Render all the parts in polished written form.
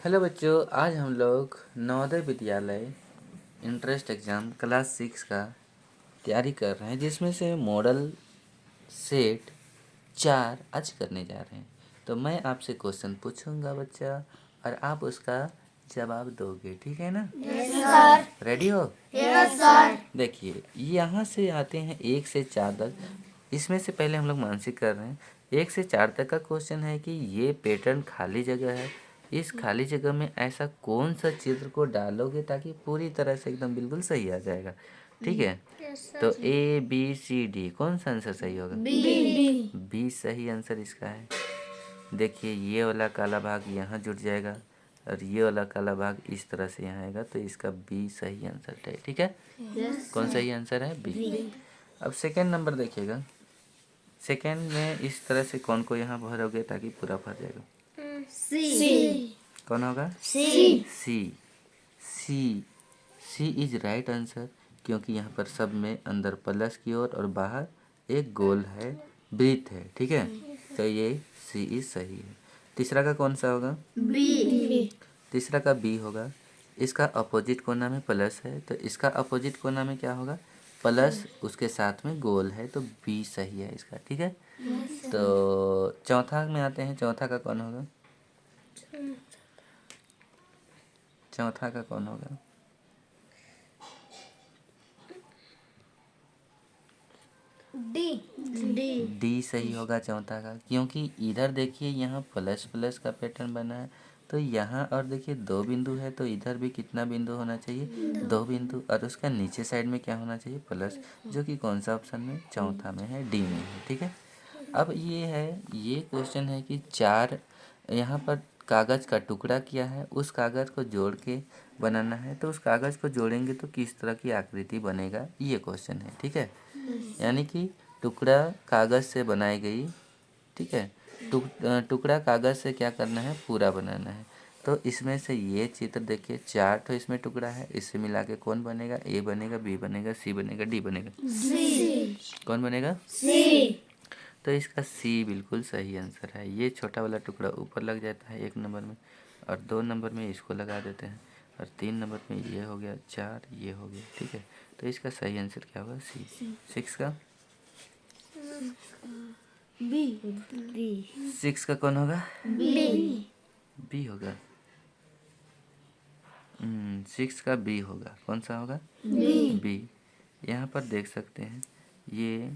Hello बच्चों, आज हम लोग Navodaya Vidyalaya entrance exam class 6 का तैयारी कर रहे हैं, जिसमें से मॉडल सेट 4 आज करने जा रहे हैं। तो मैं आपसे क्वेश्चन पूछूंगा बच्चा, और आप उसका जवाब दोगे, ठीक है ना? Yes sir. रेडी हो? Yes sir. देखिए, यहाँ से आते हैं 1 से 4 तक। इसमें से पहले हम लोग मानसिक कर रहे हैं। 1 से 4 तक का क्वेश्चन है कि ये पैटर्न खाली जगह है, इस खाली जगह में ऐसा कौन सा चित्र को डालोगे ताकि पूरी तरह से एकदम बिल्कुल सही आ जाएगा, ठीक है? तो A B C D कौन सा आंसर सही होगा? बी सही आंसर इसका है। देखिए, ये वाला काला भाग यहाँ जुड़ जाएगा और ये वाला काला भाग इस तरह से यहाँ आएगा, तो इसका बी सही आंसर है, ठीक है? कौन सही आंसर है? बी। अब सेकेंड नंबर देखिएगा। सेकेंड में इस तरह से कौन को यहाँ भरोगे ताकि पूरा भर जाएगा? सी। कौन होगा? सी। सी। सी सी इज राइट आंसर, क्योंकि यहाँ पर सब में अंदर प्लस की ओर और बाहर एक गोल है, वृत्त है, ठीक है? तो ये सी इज सही है। तीसरा का कौन सा होगा? बी। तीसरा का बी होगा। इसका अपोजिट कोना में प्लस है, तो इसका अपोजिट कोना में क्या होगा? प्लस, उसके साथ में गोल है, तो बी सही है इसका, ठीक है? तो चौथा में आते हैं। चौथा का कौन होगा? चौथा का कौन होगा? डी सही होगा चौथा का, क्योंकि इधर देखिए यहाँ प्लस प्लस का पैटर्न बना है, तो यहाँ और देखिए 2 बिंदु है, तो इधर भी कितना बिंदु होना चाहिए? 2 बिंदु। और उसका नीचे साइड में क्या होना चाहिए? प्लस, जो कि कौन सा ऑप्शन में? चौथा में है, डी में है, ठीक है? अब ये क्वेश्चन है कि 4 यहाँ पर कागज़ का टुकड़ा किया है, उस कागज़ को जोड़ के बनाना है, तो उस कागज़ को जोड़ेंगे तो किस तरह की आकृति बनेगा, ये क्वेश्चन है, ठीक है? यानी कि टुकड़ा कागज़ से बनाई गई, ठीक है? टुकड़ा कागज़ से क्या करना है? पूरा बनाना है। तो इसमें से ये चित्र देखिए, 4 तो इसमें टुकड़ा है, इससे मिला के कौन बनेगा? ए बनेगा, बी बनेगा, सी बनेगा, डी बनेगा। कौन बनेगा? सी। तो इसका सी बिल्कुल सही आंसर है। ये छोटा वाला टुकड़ा ऊपर लग जाता है 1 नंबर में, और 2 नंबर में इसको लगा देते हैं, और 3 नंबर में ये हो गया, 4 ये हो गया, ठीक है? तो इसका सही आंसर क्या होगा? सी। 6 का? बी। 6 का कौन होगा? बी। बी होगा। 6 का बी होगा। कौन सा होगा? बी। यहाँ पर देख सकते हैं, ये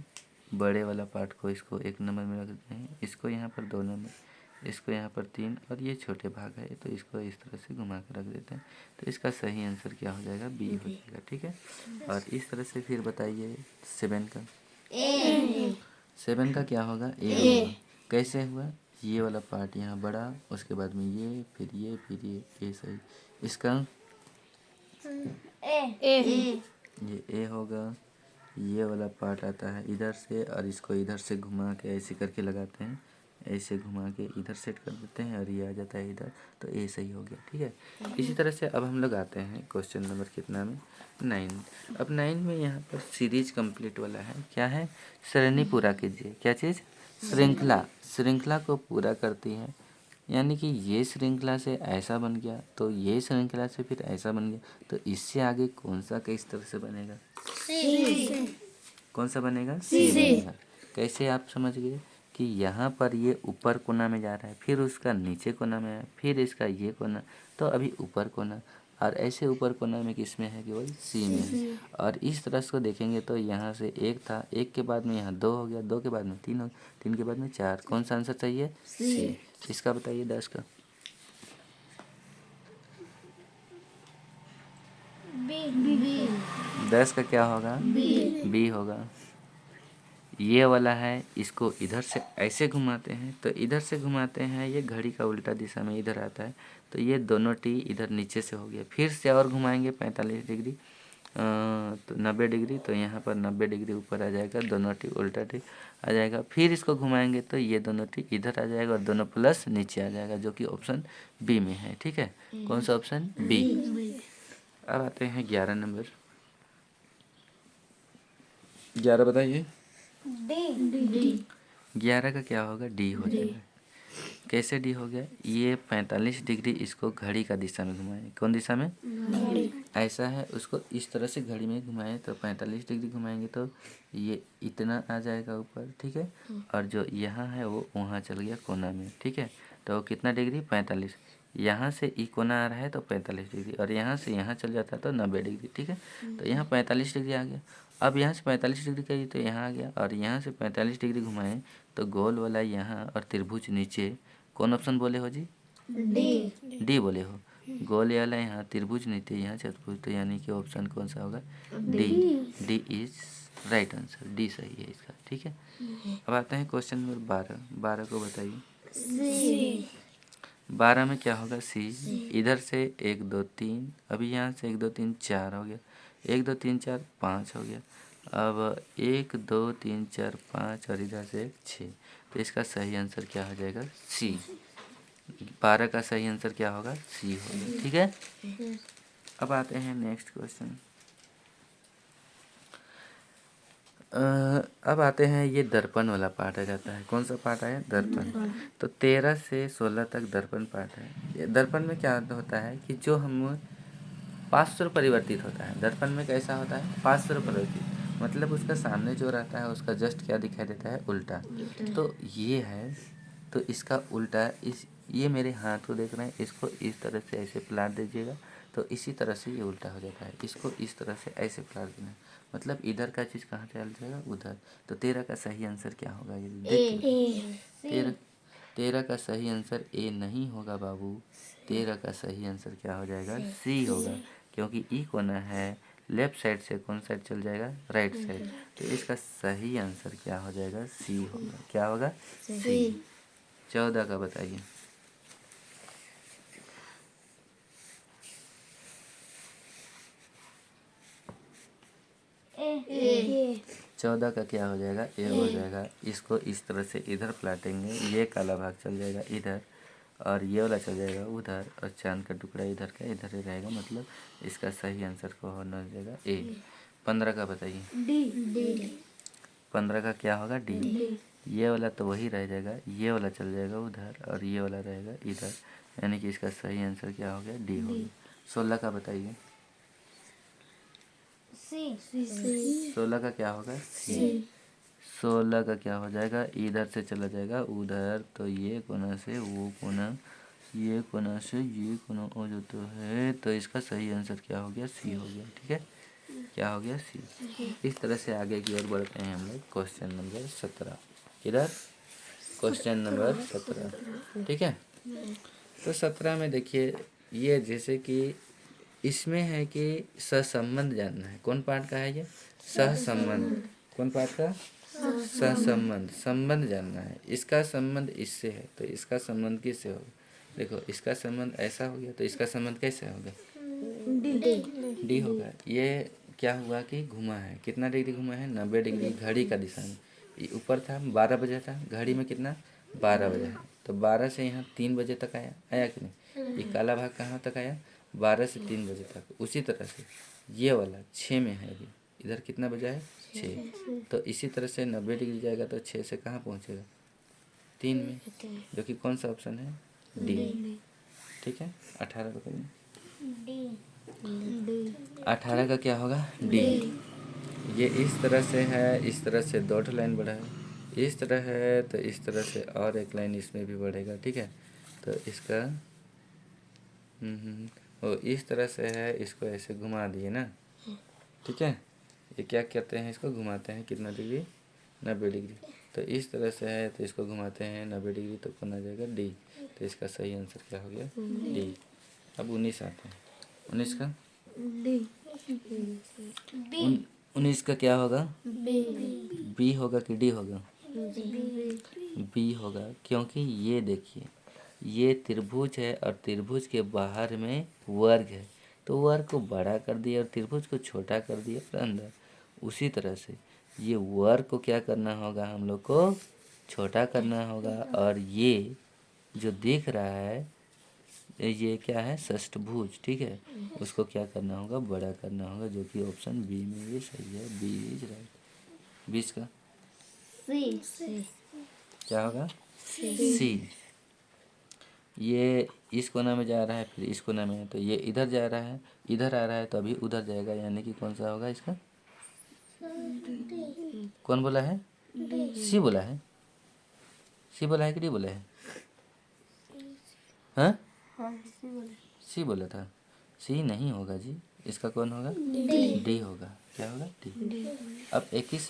बड़े वाला पार्ट को इसको 1 नंबर में रख देते हैं, इसको यहाँ पर 2 नंबर, इसको यहाँ पर 3, और ये छोटे भाग है तो इसको इस तरह से घुमा कर रख देते हैं। तो इसका सही आंसर क्या हो जाएगा? बी हो जाएगा, ठीक है? और इस तरह से फिर बताइए 7 का। 7 का क्या होगा? ए होगा। कैसे हुआ? ये वाला पार्ट यहाँ बड़ा, उसके बाद में ये, फिर ये, फिर ये सही। इसका ये ए होगा। ये वाला पार्ट आता है इधर से, और इसको इधर से घुमा के ऐसे करके लगाते हैं, ऐसे घुमा के इधर सेट कर देते हैं, और ये आ जाता है इधर, तो ए सही हो गया, ठीक है? इसी तरह से अब हम लोग आते हैं क्वेश्चन नंबर कितना में? 9। अब 9 में यहाँ पर सीरीज कंप्लीट वाला है। क्या है? सरणी पूरा कीजिए। क्या चीज़? श्रृंखला। श्रृंखला को पूरा करती है, यानी कि ये श्रृंखला से ऐसा बन गया, तो ये श्रृंखला से फिर ऐसा बन गया, तो इससे आगे कौन सा किस तरह से बनेगा? कौन सा बनेगा? सी बनेगा। कैसे? आप समझ गए कि यहाँ पर ये ऊपर कोना में जा रहा है, फिर उसका नीचे कोना में है, फिर इसका ये कोना, तो अभी ऊपर कोना, और ऐसे ऊपर कोना में किस में है? केवल सी में है। और इस तरह से देखेंगे तो यहाँ से 1 था, 1 के बाद में यहाँ 2 हो गया, 2 के बाद में 3 हो गया, 3 के बाद में 4। कौन सा आंसर चाहिए? सी। इसका बताइए 10 का। बी। 10 का क्या होगा? बी होगा। ये वाला है, इसको इधर से ऐसे घुमाते हैं, तो इधर से घुमाते हैं, ये घड़ी का उल्टा दिशा में इधर आता है, तो ये दोनों टी इधर नीचे से हो गया। फिर से और घुमाएंगे 45 डिग्री, तो 90 डिग्री, तो यहाँ पर 90 डिग्री ऊपर आ जाएगा, दोनों टी उल्टा टी आ जाएगा। फिर इसको घुमाएंगे तो ये दोनों टी इधर आ जाएगा, और दोनों प्लस नीचे आ जाएगा, जो कि ऑप्शन बी में है, ठीक है? कौन सा ऑप्शन? बी। अब आते हैं 11 नंबर। 11 बताइए। डी। 11 का क्या होगा? डी हो जाएगा। कैसे डी हो गया? ये 45 डिग्री इसको घड़ी का दिशा में घुमाएं। कौन दिशा में? ऐसा है, उसको इस तरह से घड़ी में घुमाएं तो 45 डिग्री घुमाएंगे तो ये इतना आ जाएगा ऊपर, ठीक है। और जो यहाँ है वो वहाँ चल गया कोना में, ठीक है। तो कितना डिग्री? 45। यहाँ से ई कोना आ रहा है तो 45 डिग्री, और यहाँ से यहाँ चल जाता है तो 90 डिग्री, ठीक है। तो यहाँ 45 डिग्री आ गया। अब यहाँ से 45 डिग्री करिए तो यहाँ आ गया, और यहाँ से 45 डिग्री घुमाएं तो गोल वाला यहाँ और त्रिभुज नीचे। कौन ऑप्शन बोले हो जी? डी बोले हो। गोल वाला यहाँ, त्रिभुज नीचे यहाँ चतुर्भुज, तो यानी कि ऑप्शन कौन सा होगा? D. D is right answer, D सही है इसका, ठीक है। अब आते हैं क्वेश्चन नंबर 12। 12 को बताइए। 12 में क्या होगा? सी। इधर से 1 2 3, अभी यहाँ से 1 2 3 4 हो गया, 1 2 3 4 5 हो गया। अब 1 2 3 4 5 और इधर से 6, तो इसका सही आंसर क्या हो जाएगा? सी। 12 का सही आंसर क्या होगा? सी होगा, ठीक है। अब आते हैं नेक्स्ट क्वेश्चन। अब आते हैं, ये दर्पण वाला पार्ट आ जाता है। कौन सा पार्ट आया? दर्पण। तो 13 से 16 तक दर्पण पार्ट है। ये दर्पण में क्या होता है कि जो हम पार्श्व परिवर्तित होता है। दर्पण में कैसा होता है? पार्श्व परिवर्तित, मतलब उसका सामने जो रहता है उसका जस्ट क्या दिखाई देता है? उल्टा। तो ये है, तो इसका उल्टा ये मेरे हाथ को देख रहे हैं, इसको इस तरह से ऐसे पलट दीजिएगा तो इसी तरह से ये उल्टा हो जाता है। इसको इस तरह से ऐसे पलट देना है, मतलब इधर का चीज़ कहाँ चल जाएगा? उधर। तो 13 का सही आंसर क्या होगा? ये देखिए, 13 का सही आंसर ए नहीं होगा बाबू। 13 का सही आंसर क्या हो जाएगा? सी होगा, क्योंकि ई कोना है, लेफ्ट साइड से कौन साइड चल जाएगा? Right side. तो इसका सही आंसर क्या हो जाएगा? सी होगा। क्या होगा? सी। 14 का बताइए। 14 का क्या हो जाएगा? ए हो जाएगा। इसको इस तरह से इधर पलटेंगे, ये काला भाग चल जाएगा इधर, और ये वाला चल जाएगा उधर, और चांद का टुकड़ा इधर का इधर ही रहेगा, मतलब इसका सही आंसर को होना जाएगा ए। 15 का बताइए। 15 का क्या होगा? डी। ये वाला तो वही रह जाएगा, ये वाला चल जाएगा उधर, और ये वाला रहेगा इधर, यानी कि इसका सही आंसर क्या हो गया? डी हो गया। 16 का बताइए। 16 का क्या होगा? सी। 16 का क्या हो जाएगा? इधर से चला जाएगा उधर, तो ये कोना से वो कोना, ये कोना से ये कोना हो जाता है, तो इसका सही आंसर क्या हो गया? सी हो गया, ठीक है। क्या हो गया? सी। इस तरह से आगे की ओर बढ़ते हैं हम लोग क्वेश्चन नंबर 17। इधर क्वेश्चन नंबर 17, ठीक है। तो 17 में देखिए, ये जैसे कि इसमें है कि सहसंबंध जानना है। कौन पार्ट का है ये? सहसंबंध। कौन पार्ट का? सहसंबंध। संबंध जानना है। इसका संबंध इससे है तो इसका संबंध किससे होगा? देखो, इसका संबंध ऐसा हो गया तो इसका संबंध कैसे होगा? डी होगा। ये क्या हुआ कि घुमा है, कितना डिग्री घुमा है? 90 डिग्री घड़ी का दिशा में। ये ऊपर था, 12 बजे था, घड़ी में कितना? 12 बजे है, तो 12 से यहाँ 3 बजे तक आया कि नहीं? ये काला भाग कहाँ तक आया? 12 से 3 बजे तक। उसी तरह से ये वाला 6 में है अभी, इधर कितना बजा है? 6। तो इसी तरह से 90 डिग्री जाएगा तो 6 से कहाँ पहुँचेगा? 3 में, जो कि कौन सा ऑप्शन है? डी, ठीक है। 18 बताइए। 18 का क्या होगा? डी। ये इस तरह से है, इस तरह से 2 लाइन बढ़ा है, इस तरह है तो इस तरह से और एक लाइन इसमें भी बढ़ेगा, ठीक है। तो इसका वो इस तरह से है, इसको ऐसे घुमा दिए ना, ठीक है। ये क्या कहते हैं? इसको घुमाते हैं कितना डिग्री? 90 डिग्री। तो इस तरह से है तो इसको घुमाते हैं 90 डिग्री, तो कौन आ जाएगा? डी। तो इसका सही आंसर क्या हो गया? डी। अब 19 आते हैं। 19 का 19 का क्या होगा? बी होगा कि डी होगा? बी होगा, क्योंकि ये देखिए, ये त्रिभुज है और त्रिभुज के बाहर में वर्ग है, तो वर्ग को बड़ा कर दिया और त्रिभुज को छोटा कर दिया और अंदर। उसी तरह से ये वर्ग को क्या करना होगा? हम लोग को छोटा करना होगा, और ये जो दिख रहा है ये क्या है? षष्ठभुज, ठीक है। उसको क्या करना होगा? बड़ा करना होगा, जो कि ऑप्शन बी में ये सही है। B is right. 20 का क्या होगा? सी। ये इस कोना में जा रहा है, फिर इस कोना में है, तो ये इधर जा रहा है, इधर आ रहा है, तो अभी उधर जाएगा, यानी कि कौन सा होगा इसका? कौन बोला है? सी बोला है। सी बोला है कि डी बोला है? हाँ, सी बोला था। सी नहीं होगा जी, इसका कौन होगा? डी होगा। क्या होगा? डी। अब 21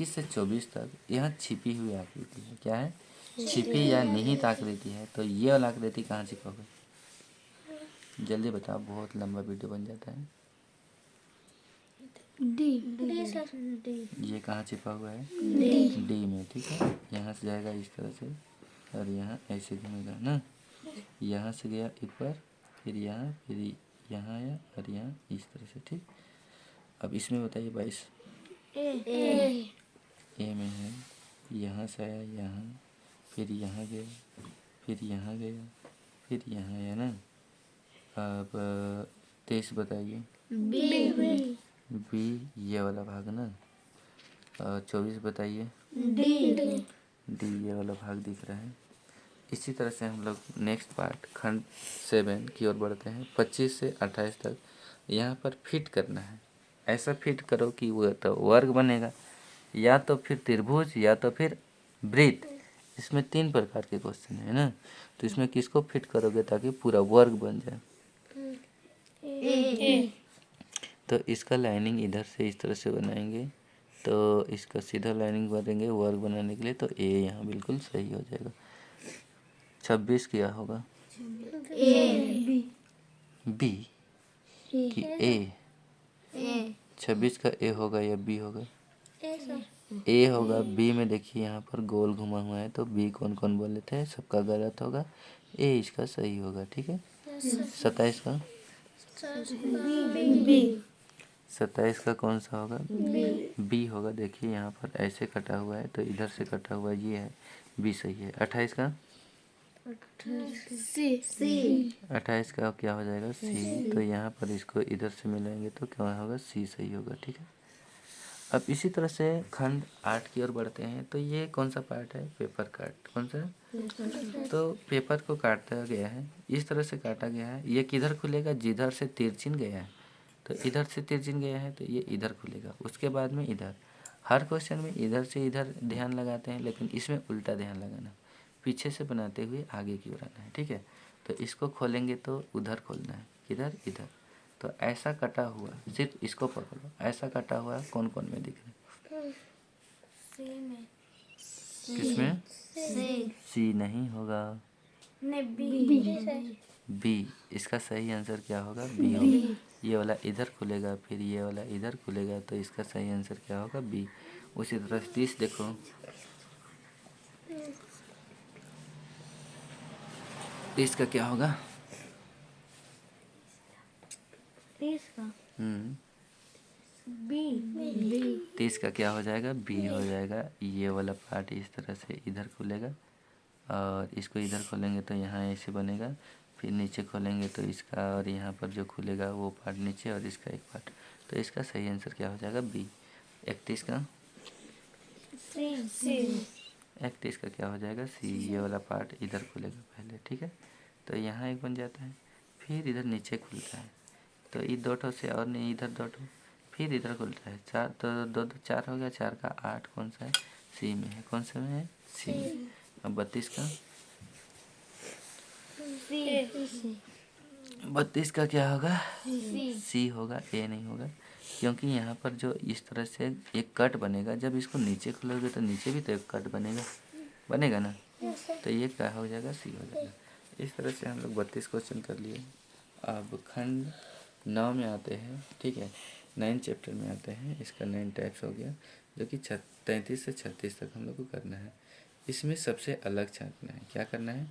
से 24 तक यहाँ छिपी हुई आकृति है। क्या है? छिपी या निहित आकृति है। तो ये वाला आकृति कहाँ छिपा हुआ है? जल्दी बताओ, बहुत लंबा वीडियो बन जाता है। ये कहाँ छिपा हुआ है? डी में। ठीक है, यहाँ से जाएगा इस तरह से और यहाँ ऐसे घूमेगा ना, यहाँ से गया ऊपर, फिर यहाँ आया और यहाँ इस तरह से। ठीक, अब इसमें बताइए 22 ए में है, यहाँ से आया यहाँ, फिर यहाँ गया, फिर यहाँ गया, फिर यहाँ आया ना। अब 23 बताइए। बी, ये वाला भाग ना। और 24 बताइए। डी, ये वाला भाग दिख रहा है। इसी तरह से हम लोग नेक्स्ट पार्ट खंड 7 की ओर बढ़ते हैं। 25 से 28 तक यहाँ पर फिट करना है। ऐसा फिट करो कि वो तो वर्ग बनेगा, या तो फिर त्रिभुज या तो फिर वृत्त। इसमें 3 प्रकार के क्वेश्चन है ना, तो इसमें किसको फिट करोगे ताकि पूरा वर्ग बन जाए? तो इसका लाइनिंग इधर से इस तरह से बनाएंगे, तो इसका सीधा लाइनिंग बनेंगे वर्ग बनाने के लिए, तो ए यहाँ बिल्कुल सही हो जाएगा। 26 क्या होगा? बी कि ए? 26 का ए होगा या बी होगा? ए होगा। बी में देखिए यहाँ पर गोल घुमा हुआ है, तो बी कौन कौन बोले थे? सबका गलत होगा, ए इसका सही होगा। ठीक है, 27 का 27 का कौन सा होगा? बी होगा। देखिए यहाँ पर ऐसे कटा हुआ है, तो इधर से कटा हुआ ये है, बी सही है। 28 का 28 का क्या हो जाएगा? सी। तो यहाँ पर इसको इधर से मिलाएंगे तो क्या होगा? सी सही होगा। ठीक है, अब इसी तरह से खंड 8 की ओर बढ़ते हैं। तो ये कौन सा पार्ट है? पेपर काट। कौन सा? तो पेपर को काटा गया है, इस तरह से काटा गया है। ये किधर खुलेगा? जिधर से तिरछिन गया है, तो इधर से तिरछिन गया है तो ये इधर खुलेगा, उसके बाद में इधर। हर क्वेश्चन में इधर से इधर ध्यान लगाते हैं, लेकिन इसमें उल्टा ध्यान लगाना, पीछे से बनाते हुए आगे की ओर आना है। ठीक है, तो इसको खोलेंगे तो उधर खोलना है, किधर? इधर। तो ऐसा कटा हुआ, सिर्फ इसको पकड़ो, ऐसा कटा हुआ कौन कौन में दिख रहा है? किसमें? सी नहीं होगा, बी। इसका सही आंसर क्या होगा? बी होगा। ये वाला इधर खुलेगा, फिर ये वाला इधर खुलेगा, तो इसका सही आंसर क्या होगा? बी। उसी तरह से 30 देखो, 30 का क्या होगा? 30 का क्या हो जाएगा? बी हो जाएगा। ये वाला पार्ट इस तरह से इधर खुलेगा, और इसको इधर खोलेंगे तो यहाँ ऐसे बनेगा, फिर नीचे खोलेंगे तो इसका, और यहाँ पर जो खुलेगा वो पार्ट नीचे और इसका एक पार्ट, तो इसका सही आंसर क्या हो जाएगा? बी। 31 का 31 का क्या हो जाएगा? सी। ये वाला पार्ट इधर खुलेगा पहले। ठीक है, तो यहाँ एक बन जाता है, फिर इधर नीचे खुलता है, तो ये 2 ठो से और नहीं, इधर 2 ठो, फिर इधर खुलता है 4, तो 2 2 4 हो गया। 4 का 8 कौन सा है? सी में है। कौन सा में है? सी में। अब 32 का 32 का क्या होगा? सी होगा, ए नहीं होगा, क्योंकि यहाँ पर जो इस तरह से एक कट बनेगा, जब इसको नीचे खोलोगे तो नीचे भी तो एक कट बनेगा ना, तो ये क्या हो जाएगा? सी हो जाएगा। इस तरह से हम लोग 32 क्वेश्चन कर लिए। अब खंड 9 में आते हैं। ठीक है, 9 चैप्टर में आते हैं। इसका 9 टाइप्स हो गया, जो कि 33 से 36 तक हम लोग को करना है। इसमें सबसे अलग छांटना है। क्या करना है?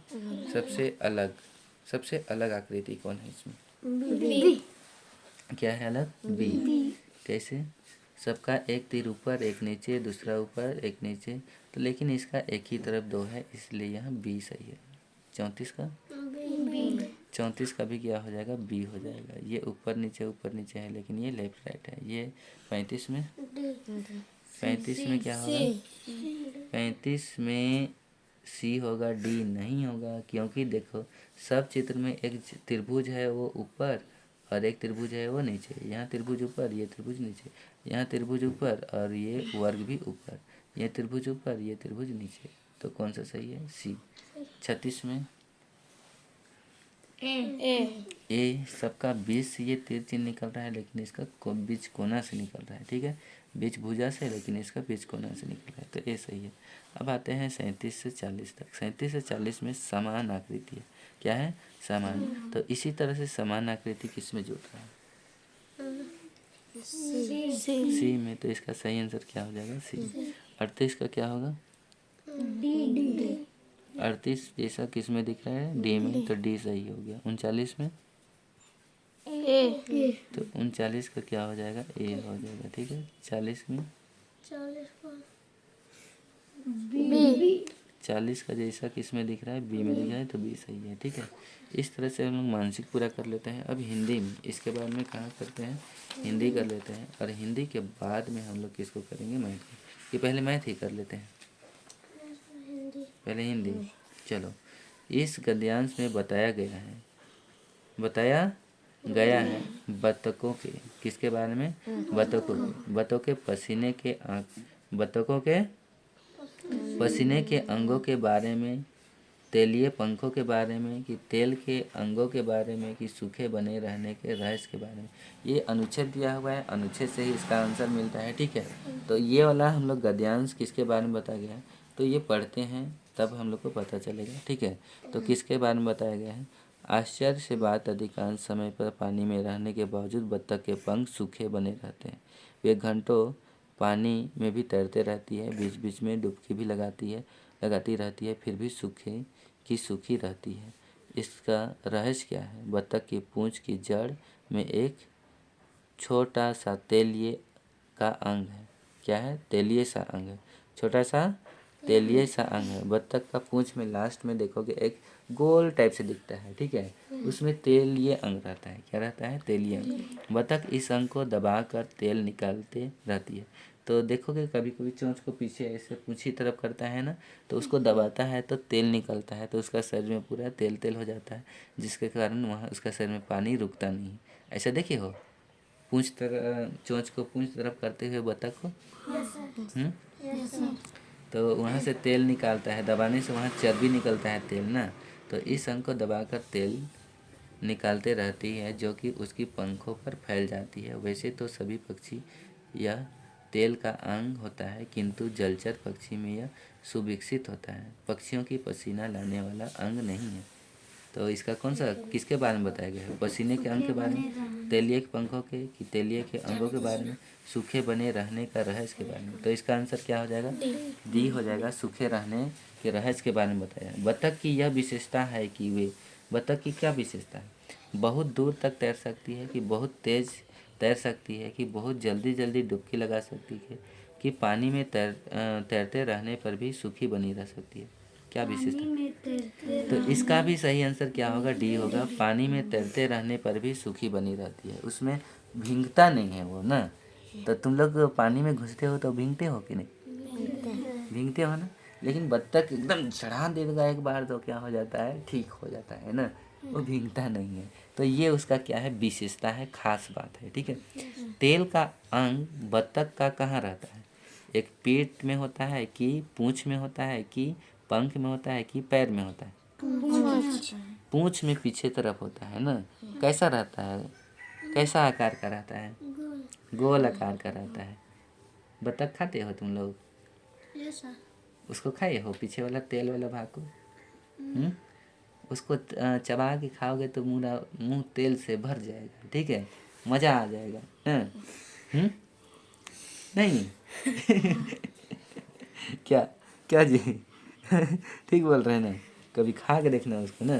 सबसे अलग आकृति कौन है इसमें? क्या है अलग? बी। कैसे? सबका एक तीर ऊपर, एक नीचे, दूसरा ऊपर, एक नीचे, तो लेकिन इसका एक ही तरफ 2 है, इसलिए यहाँ बी सही है। 34 का 34 का भी क्या हो जाएगा? बी हो जाएगा। ये ऊपर नीचे है, लेकिन ये लेफ्ट राइट है। ये 35 में क्या होगा? 35 में सी होगा, डी नहीं होगा, क्योंकि देखो सब चित्र में एक त्रिभुज है वो ऊपर और एक त्रिभुज है वो नीचे। यहाँ त्रिभुज ऊपर, ये त्रिभुज नीचे, यहाँ त्रिभुज ऊपर और ये वर्ग भी ऊपर, ये त्रिभुज ऊपर, ये त्रिभुज नीचे। तो कौन सा सही है? सी। 36 में ए सबका बीच से ये तीर चिन्ह निकल रहा है, लेकिन इसका बीच कोना से निकल रहा है। ठीक है, बीच भुजा से, लेकिन इसका बीच कोना से निकल रहा है, तो ए सही है। अब आते हैं 37 से 40 तक। 37 से 40 में समान आकृति है। क्या है? समान। तो इसी तरह से समान आकृति किस में जुड़ रहा है? सी में। तो इसका सही आंसर क्या हो जाएगा? सी। 38 का क्या होगा? 38 जैसा किस में दिख रहा है? डी में, तो डी सही हो गया। 39 में तो 39 का क्या हो जाएगा? ए हो जाएगा। ठीक है, 40 में 40 का जैसा किस में दिख रहा है? बी में दिख रहा है, तो बी सही है। ठीक है, इस तरह से हम लोग मानसिक पूरा कर लेते हैं। अब हिंदी में इसके बाद में कहाँ करते हैं? हिंदी कर लेते हैं, और हिंदी के बाद में हम लोग किसको करेंगे? मैथ को। ये पहले मैथ ही कर लेते हैं, पहले हिंदी। चलो, इस गद्यांश में बताया गया है बतखों के किसके बारे में? बतखों के पसीने के अंगों के बारे में, तेलीय पंखों के बारे में, कि तेल के अंगों के बारे में, कि सूखे बने रहने के रहस्य के बारे में। ये अनुच्छेद दिया हुआ है, अनुच्छेद से ही इसका आंसर मिलता है। ठीक है, तो ये वाला हम लोग गद्यांश किसके बारे में बताया गया है, तो ये पढ़ते हैं तब हम लोग को पता चलेगा। ठीक है, तो किसके बारे में बताया गया है? आश्चर्य से बात, अधिकांश समय पर पानी में रहने के बावजूद बत्तख के पंख सूखे बने रहते हैं। वे घंटों पानी में भी तैरते रहती है, बीच बीच में डुबकी भी लगाती रहती है, फिर भी सूखी रहती है। इसका रहस्य क्या है? बत्तख की पूंछ की जड़ में एक छोटा सा तेलिए का अंग है। क्या है? तेलिए सा अंग है, छोटा सा तेलिए सा अंग है। बत्तख का पूंछ में लास्ट में देखोगे एक गोल टाइप से दिखता है। ठीक है, उसमें तेलिए अंग रहता है। क्या रहता है? तेलिए अंग। बत्तख इस अंग को दबाकर तेल निकालते रहती है। तो देखोगे कभी कभी चोंच को पीछे ऐसे पूंछ की तरफ करता है ना, तो उसको दबाता है तो तेल निकलता है, तो उसका शरीर में पूरा तेल तेल हो जाता है, जिसके कारण वहाँ उसका शरीर में पानी रुकता नहीं। ऐसा देखे हो? चोंच को पूंछ तरफ करते हुए बत्तख को। तो वहाँ से तेल निकालता है, दबाने से वहाँ चर्बी निकलता है, तेल ना। तो इस अंग को दबाकर तेल निकालते रहती है, जो कि उसकी पंखों पर फैल जाती है। वैसे तो सभी पक्षी यह तेल का अंग होता है, किंतु जलचर पक्षी में यह सुविकसित होता है। पक्षियों की पसीना लाने वाला अंग नहीं है। तो इसका कौन सा किसके बारे में बताया गया है? पसीने के अंग के बारे में, तेलिए के पंखों के, कि तेलिए के अंगों के बारे में, सूखे बने रहने का रहस्य के बारे में। तो इसका आंसर क्या हो जाएगा? डी हो जाएगा। सूखे रहने के रहस्य के बारे में बताया। बत्तख की यह विशेषता है कि बत्तख की क्या विशेषता है? बहुत दूर तक तैर सकती है, कि बहुत तेज तैर सकती है, कि बहुत जल्दी जल्दी डुबकी लगा सकती है, कि पानी में तैरते रहने पर भी सूखी बनी रह सकती है। क्या विशेषता? तो इसका भी सही आंसर क्या होगा? डी होगा। पानी में तैरते रहने पर भी सूखी बनी रहती है, उसमें भीगता नहीं है वो ना। तो तुम लोग पानी में घुसते हो तो भीगते हो कि नहीं? भीगते हो ना। लेकिन बत्तख एकदम चढ़ा देगा एक बार तो क्या हो जाता है? ठीक हो जाता है ना, वो भीगता नहीं है। तो ये उसका क्या है? विशेषता है, खास बात है। ठीक है, तेल का अंग बत्तख का कहाँ रहता है? एक पेट में होता है, कि पूंछ में होता है, कि पंख में होता है, कि पैर में होता है? पूंछ में पीछे तरफ होता है ना। कैसा रहता है? कैसा आकार का रहता है? गोल आकार का रहता है। बत्तख खाते हो तुम लोग? उसको खाए हो पीछे वाला तेल वाला भाग को? उसको चबा के खाओगे तो मुंह तेल से भर जाएगा। ठीक है, मज़ा आ जाएगा। नहीं क्या क्या जी ठीक बोल रहे हैं ना। कभी खा के देखना उसको ना,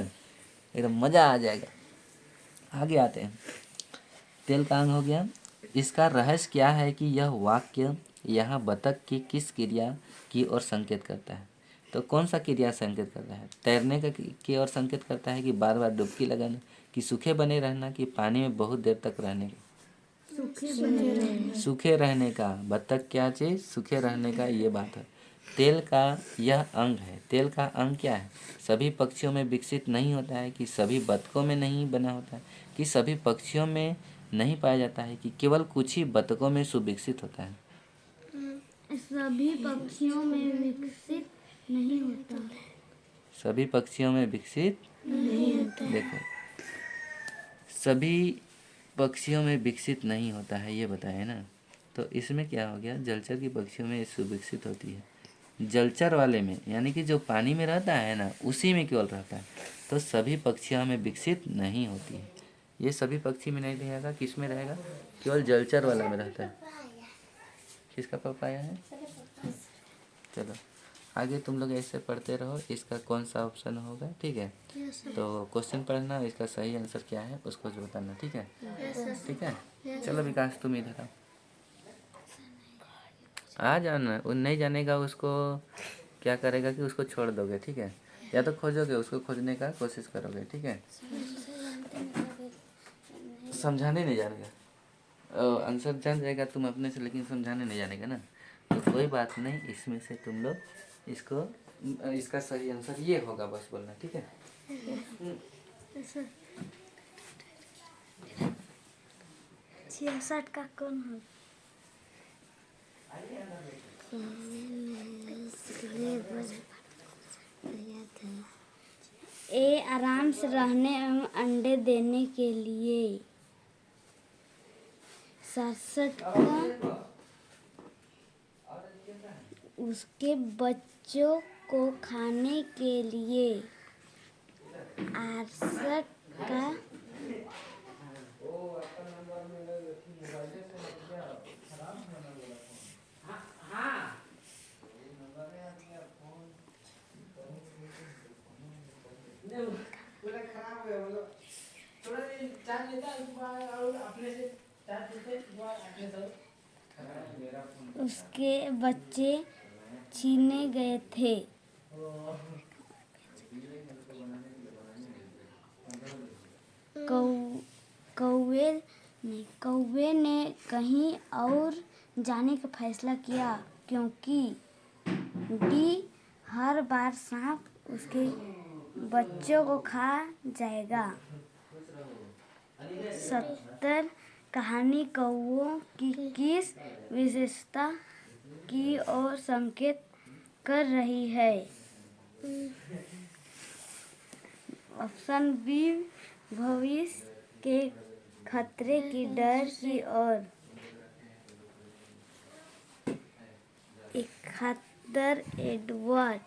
एकदम मज़ा आ जाएगा। आगे आते हैं। तेल का अंग हो गया। इसका रहस्य क्या है कि यह वाक्य यहाँ बतख की किस क्रिया की ओर संकेत करता है? तो कौन सा क्रिया संकेत करता है? तैरने का की ओर संकेत करता है, कि बार बार डुबकी लगाना, कि सूखे बने रहना, कि पानी में बहुत देर तक रहने का? सूखे रहने का। बत्तख क्या चीज़? सूखे रहने का, ये बात है। तेल का यह अंग है। तेल का अंग क्या है? सभी पक्षियों में विकसित नहीं होता है, कि सभी बतखों में नहीं बना होता है, कि सभी पक्षियों में नहीं पाया जाता है, कि केवल कुछ ही बतखों में सुविकसित होता है। सभी पक्षियों में विकसित नहीं होता। सभी पक्षियों में विकसित नहीं होता। देखो, सभी पक्षियों में विकसित नहीं होता है, ये बताया ना। तो इसमें क्या हो गया, जलचर की पक्षियों में सुविकसित होती है। जलचर वाले में यानी कि जो पानी में रहता है ना, उसी में केवल रहता है। तो सभी पक्षियों में विकसित नहीं होती है। ये सभी पक्षी में नहीं रहेगा, किस में रहेगा? केवल जलचर वाला में रहता है। किसका पपाया है? चलो आगे तुम लोग ऐसे पढ़ते रहो, इसका कौन सा ऑप्शन होगा, ठीक है। तो क्वेश्चन पढ़ना, इसका सही आंसर क्या है उसको जो बताना, ठीक है। ठीक है, चलो विकास तुम इधर आओ। आ जाना, वो नहीं जानेगा उसको क्या करेगा कि उसको छोड़ दोगे, ठीक है। या तो खोजोगे, उसको खोजने का कोशिश करोगे, ठीक है। समझाने नहीं जानेगा, आंसर जान जाएगा तुम अपने से, लेकिन समझाने नहीं जानेगा ना। तो कोई बात नहीं, इसमें से तुम लोग इसको, इसका सही आंसर ये होगा, बस बोलना, ठीक है। 66 का कौन हो? ए आराम से रहने एवं अंडे देने के लिए। 67 का उसके बच्चों को खाने के लिए। 68 का उसके बच्चे छीने गए थे। कौवे ने कहीं और जाने का फैसला किया, क्योंकि डी हर बार सांप उसके बच्चों को खा जाएगा। 70 कहानी कौवों की किस विशेषता की ओर संकेत कर रही है? ऑप्शन बी भविष्य के खतरे की डर की ओर। 71 एडवर्ड।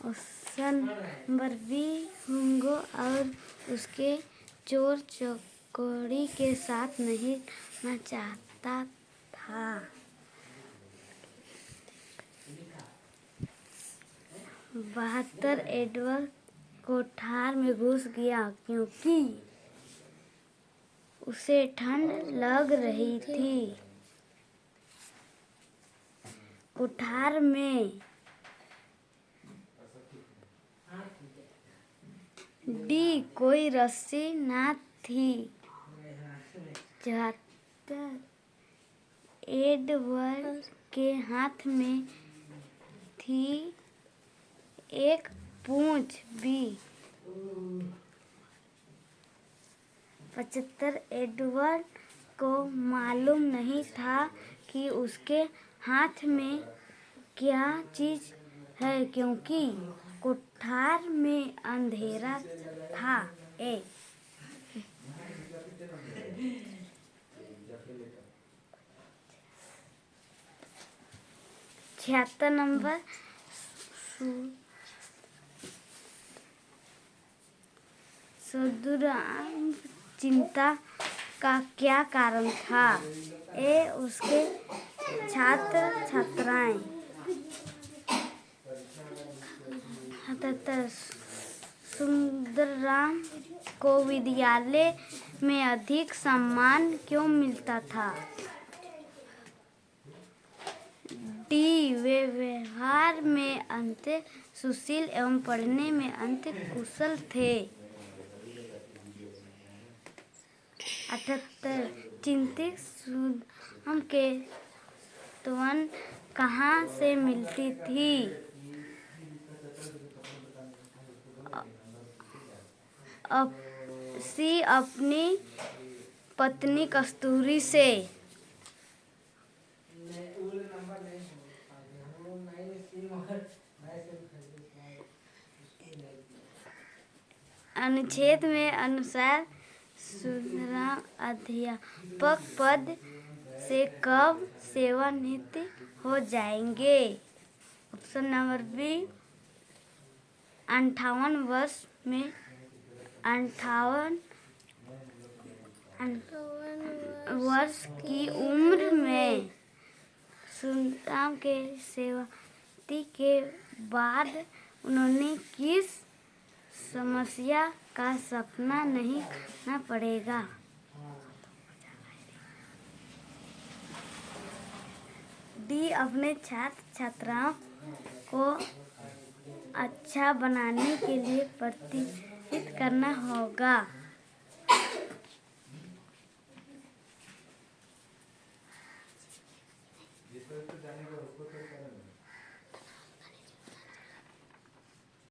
ऑप्शन नंबर बी हुंगो और उसके चोर चकोरी के साथ नहीं रहना चाहता था। 72 एडवर्ड कोठार में घुस गया, क्योंकि उसे ठंड लग रही थी। कोठार में डी कोई रस्सी न थी। 74 एडवर्ड के हाथ में थी एक पूंछ। बी 75 एडवर्ड को मालूम नहीं था कि उसके हाथ में क्या चीज है, क्योंकि कोठार में अंधेरा था। ए 76 नंबर सुदूराम चिंता का क्या कारण था? ए उसके छात्र छात्राएं। 77 सुंदरराम को विद्यालय में अधिक सम्मान क्यों मिलता था? डी वे व्यवहार में अत्यंत सुशील एवं पढ़ने में अत्यंत कुशल थे। 78 चिंतित सुदाम के त्वचा कहाँ से मिलती थी? सी अपनी पत्नी कस्तूरी से। अनुच्छेद में अनुसार सुंदराम अध्यापक पद से कब सेवानिवृत्त हो जाएंगे? ऑप्शन नंबर बी 58 वर्ष में। 58 वर्ष की उम्र में। सुंदराम के सेवानिवृत्ति के बाद उन्हें किस समस्या का सामना नहीं करना पड़ेगा? डी अपने छात्र छात्राओं को अच्छा बनाने के लिए प्रोत्साहित करना होगा।